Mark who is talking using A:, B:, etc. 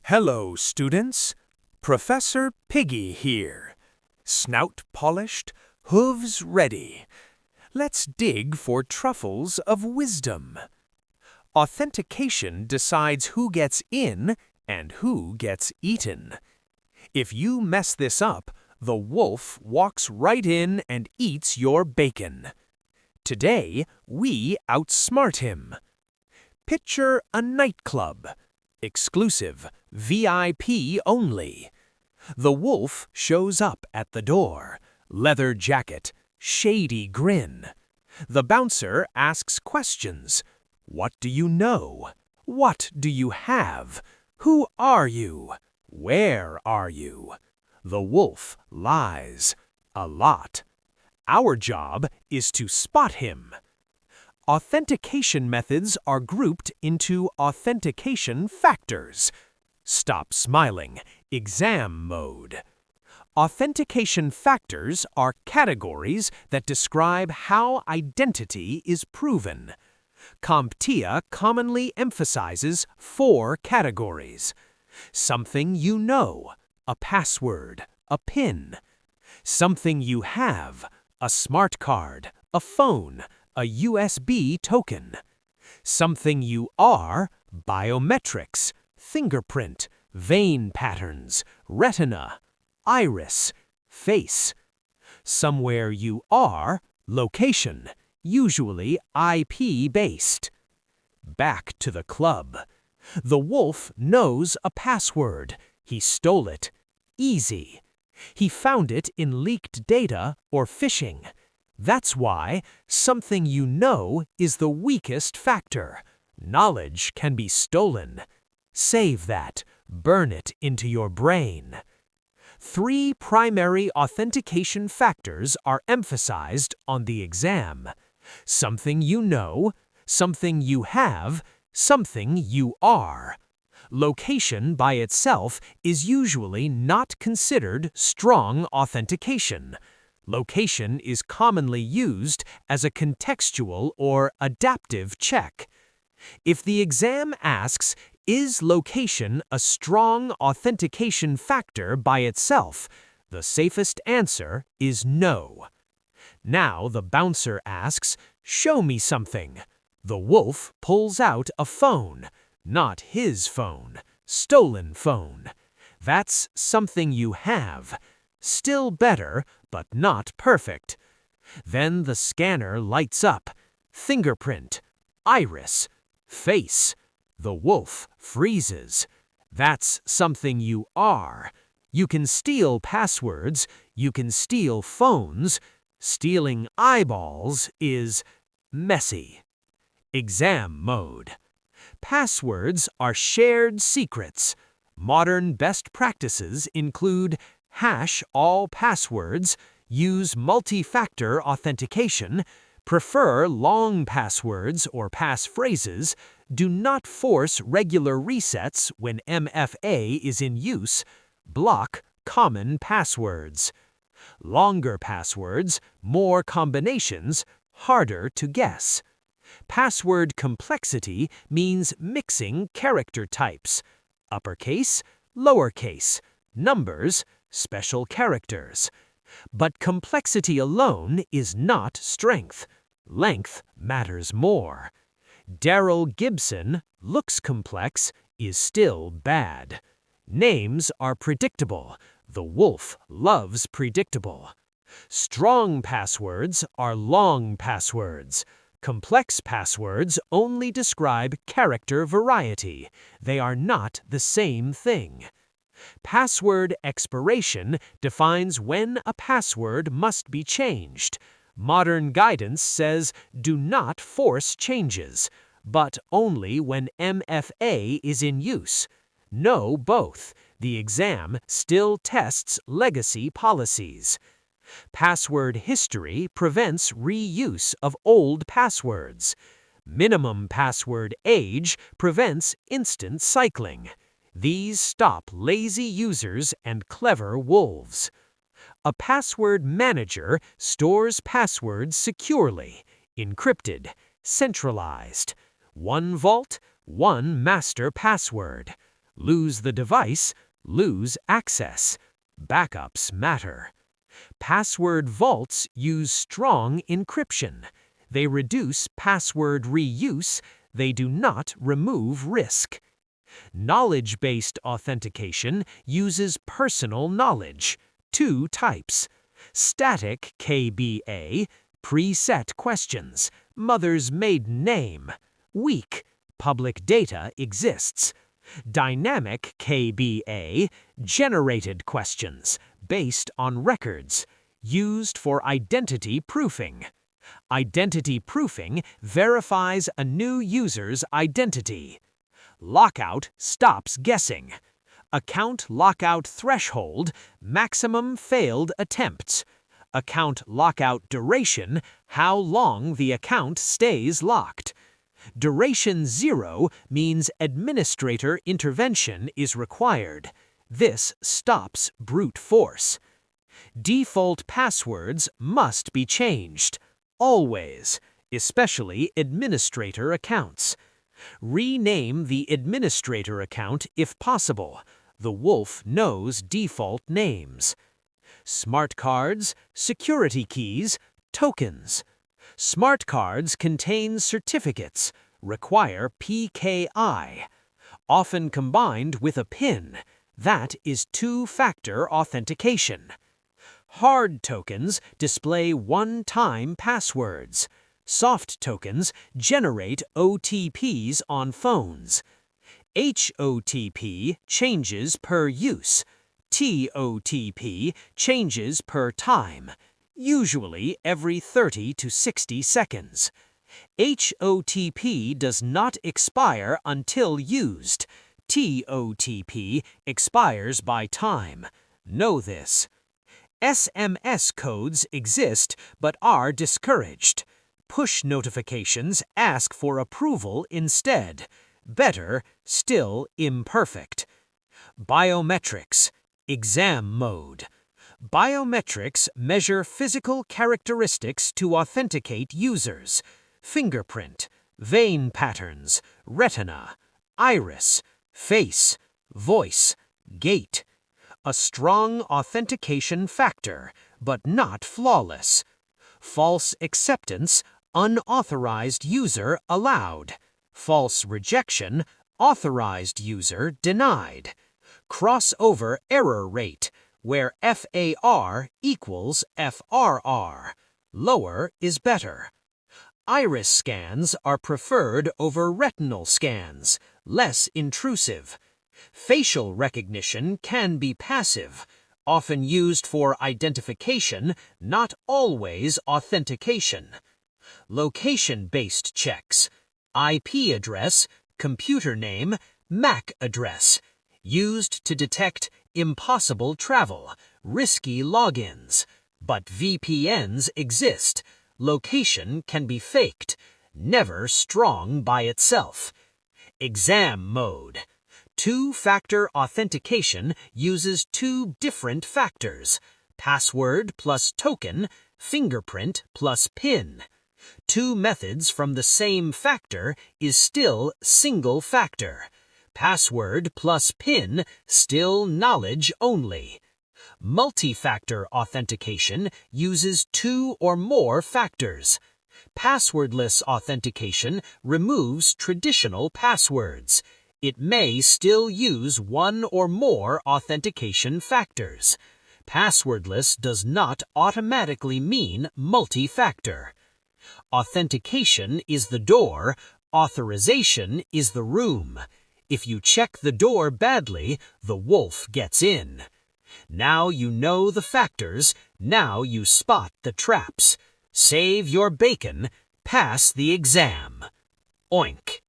A: Hello, students. Professor Piggy here. Snout polished, hooves ready. Let's dig for truffles of wisdom. Authentication decides who gets in and who gets eaten. If you mess this up, the wolf walks right in and eats your bacon. Today, we outsmart him. Picture a nightclub. Exclusive, VIP only. The wolf shows up at the door. Leather jacket, shady grin. The bouncer asks questions. What do you know? What do you have? Who are you? Where are you? The wolf lies. A lot. Our job is to spot him. Authentication methods are grouped into authentication factors. Stop smiling. Exam mode. Authentication factors are categories that describe how identity is proven. CompTIA commonly emphasizes 4 categories. Something you know, a password, a PIN. Something you have, a smart card, a phone, a USB token. Something you are, biometrics, fingerprint, vein patterns, retina, iris, face. Somewhere you are, location, usually IP-based. Back to the club. The wolf knows a password. He stole it. Easy. He found it in leaked data or phishing. That's why something you know is the weakest factor. Knowledge can be stolen. Save that. Burn it into your brain. 3 primary authentication factors are emphasized on the exam. Something you know, something you have, something you are. Location by itself is usually not considered strong authentication. Location is commonly used as a contextual or adaptive check. If the exam asks, is location a strong authentication factor by itself, the safest answer is no. Now the bouncer asks, show me something. The wolf pulls out a phone, not his phone, stolen phone. That's something you have. Still better, but not perfect. Then the scanner lights up. Fingerprint, iris, face. The wolf freezes. That's something you are. You can steal passwords. You can steal phones. Stealing eyeballs is messy. Exam mode. Passwords are shared secrets. Modern best practices include hash all passwords, use multi-factor authentication, prefer long passwords or passphrases, do not force regular resets when MFA is in use, block common passwords. Longer passwords, more combinations, harder to guess. Password complexity means mixing character types, uppercase, lowercase, numbers, special characters. But complexity alone is not strength. Length matters more. Daryl Gibson looks complex, is still bad. Names are predictable. The wolf loves predictable. Strong passwords are long passwords. Complex passwords only describe character variety. They are not the same thing. Password expiration defines when a password must be changed. Modern guidance says do not force changes, but only when MFA is in use. Know both. The exam still tests legacy policies. Password history prevents reuse of old passwords. Minimum password age prevents instant cycling. These stop lazy users and clever wolves. A password manager stores passwords securely, encrypted, centralized. One vault, one master password. Lose the device, lose access. Backups matter. Password vaults use strong encryption. They reduce password reuse. They do not remove risk. Knowledge-based authentication uses personal knowledge. Two types. Static KBA, preset questions, mother's maiden name. Weak, public data exists. Dynamic KBA, generated questions, based on records, used for identity proofing. Identity proofing verifies a new user's identity. Lockout stops guessing. Account lockout threshold, maximum failed attempts. Account lockout duration, how long the account stays locked. Duration 0 means administrator intervention is required. This stops brute force. Default passwords must be changed. Always, especially administrator accounts. Rename the administrator account if possible. The wolf knows default names. Smart cards, security keys, tokens. Smart cards contain certificates, require PKI, often combined with a PIN. That is two-factor authentication. Hard tokens display one-time passwords. Soft tokens generate OTPs on phones. HOTP changes per use. TOTP changes per time, usually every 30 to 60 seconds. HOTP does not expire until used. TOTP expires by time. Know this. SMS codes exist but are discouraged. Push notifications ask for approval instead. Better, still imperfect. Biometrics, exam mode. Biometrics measure physical characteristics to authenticate users. Fingerprint, vein patterns, retina, iris, face, voice, gait. A strong authentication factor, but not flawless. False acceptance, unauthorized user allowed. False rejection, authorized user denied. Crossover error rate, where FAR equals FRR. Lower is better. Iris scans are preferred over retinal scans, less intrusive. Facial recognition can be passive, often used for identification, not always authentication. Location-based checks, IP address, computer name, MAC address, used to detect impossible travel, risky logins. But VPNs exist. Location can be faked, never strong by itself. Exam mode. Two-factor authentication uses two different factors, password plus token, fingerprint plus PIN. Two methods from the same factor is still single factor. Password plus PIN, still knowledge only. Multi-factor authentication uses two or more factors. Passwordless authentication removes traditional passwords. It may still use one or more authentication factors. Passwordless does not automatically mean multi-factor. Authentication is the door, authorization is the room. If you check the door badly, the wolf gets in. Now you know the factors, now you spot the traps. Save your bacon, pass the exam. Oink.